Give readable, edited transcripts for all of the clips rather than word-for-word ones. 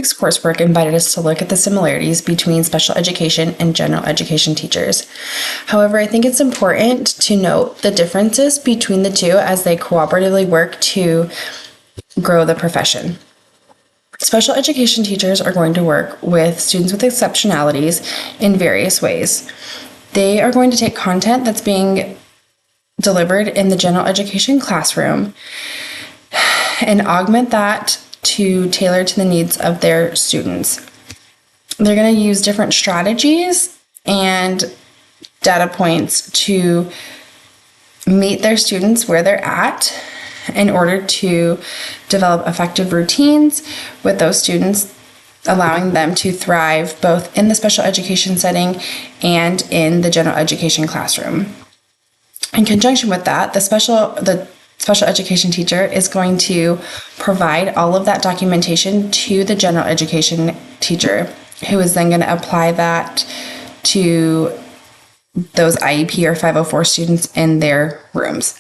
week's coursework invited us to look at the similarities between special education and general education teachers. However, I think it's important to note the differences between the two as they cooperatively work to grow the profession. Special education teachers are going to work with students with exceptionalities in various ways. They are going to take content that's being delivered in the general education classroom and augment that to tailor to the needs of their students. They're going to use different strategies and data points to meet their students where they're at in order to develop effective routines with those students, allowing them to thrive both in the special education setting and in the general education classroom. In conjunction with that, the special education teacher is going to provide all of that documentation to the general education teacher, who is then going to apply that to those IEP or 504 students in their rooms.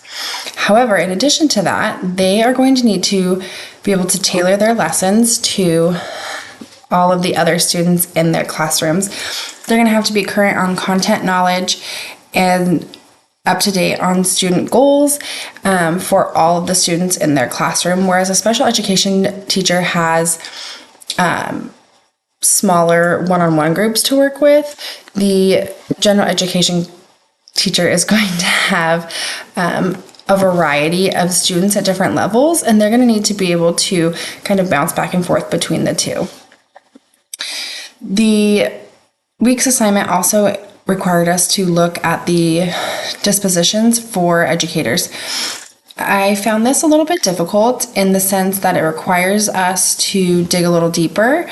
However, in addition to that, they are going to need to be able to tailor their lessons to all of the other students in their classrooms. They're going to have to be current on content knowledge and up to date on student goals for all of the students in their classroom, whereas a special education teacher has smaller one-on-one groups to work with. The general education teacher is going to have a variety of students at different levels, and they're going to need to be able to kind of bounce back and forth between the two. The week's assignment also required us to look at the dispositions for educators. I found this a little bit difficult in the sense that it requires us to dig a little deeper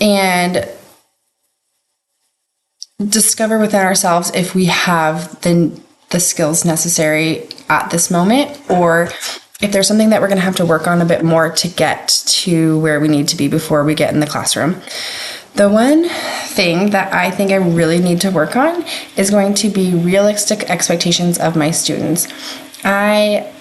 and discover within ourselves if we have the skills necessary at this moment, or if there's something that we're going to have to work on a bit more to get to where we need to be before we get in the classroom. The one thing that I think I really need to work on is going to be realistic expectations of my students. I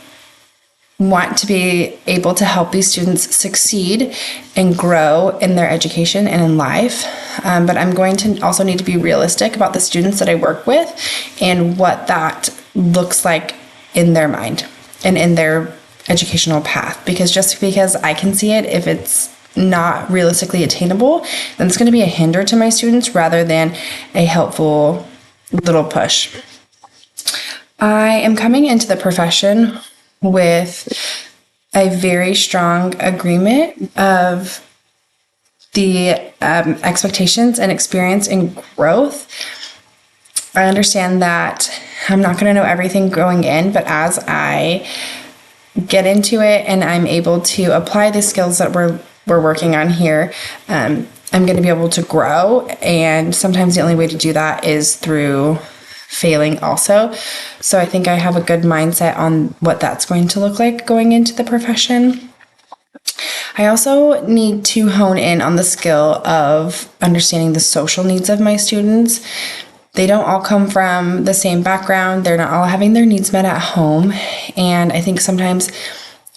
want to be able to help these students succeed and grow in their education and in life, but I'm going to also need to be realistic about the students that I work with and what that looks like in their mind and in their educational path. Because just because I can see it, if it's not realistically attainable, then it's going to be a hinder to my students rather than a helpful little push. I am coming into the profession with a very strong agreement of the expectations and experience and growth. I understand that I'm not going to know everything going in, but as I get into it and I'm able to apply the skills that we're working on here, I'm going to be able to grow, and sometimes the only way to do that is through failing also. So I think I have a good mindset on what that's going to look like going into the profession. I also need to hone in on the skill of understanding the social needs of my students. They don't all come from the same background. They're not all having their needs met at home. And I think sometimes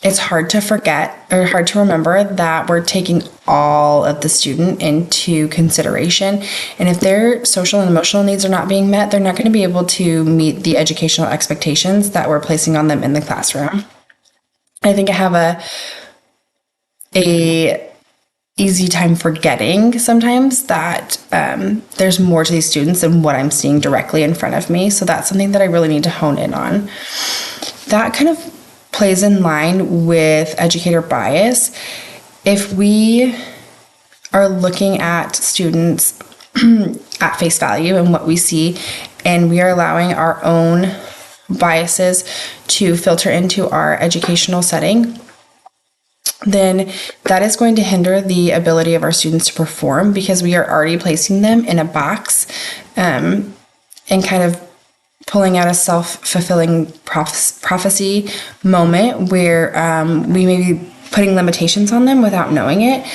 it's hard to forget or hard to remember that we're taking all of the student into consideration. And if their social and emotional needs are not being met, they're not going to be able to meet the educational expectations that we're placing on them in the classroom. I think I have a easy time forgetting sometimes that there's more to these students than what I'm seeing directly in front of me. So that's something that I really need to hone in on. That kind of plays in line with educator bias. If we are looking at students at face value and what we see, and we are allowing our own biases to filter into our educational setting, then that is going to hinder the ability of our students to perform, because we are already placing them in a box and kind of pulling out a self-fulfilling prophecy moment where we may be putting limitations on them without knowing it.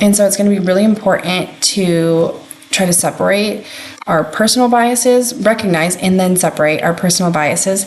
And so it's going to be really important to try to separate our personal biases, recognize and then separate our personal biases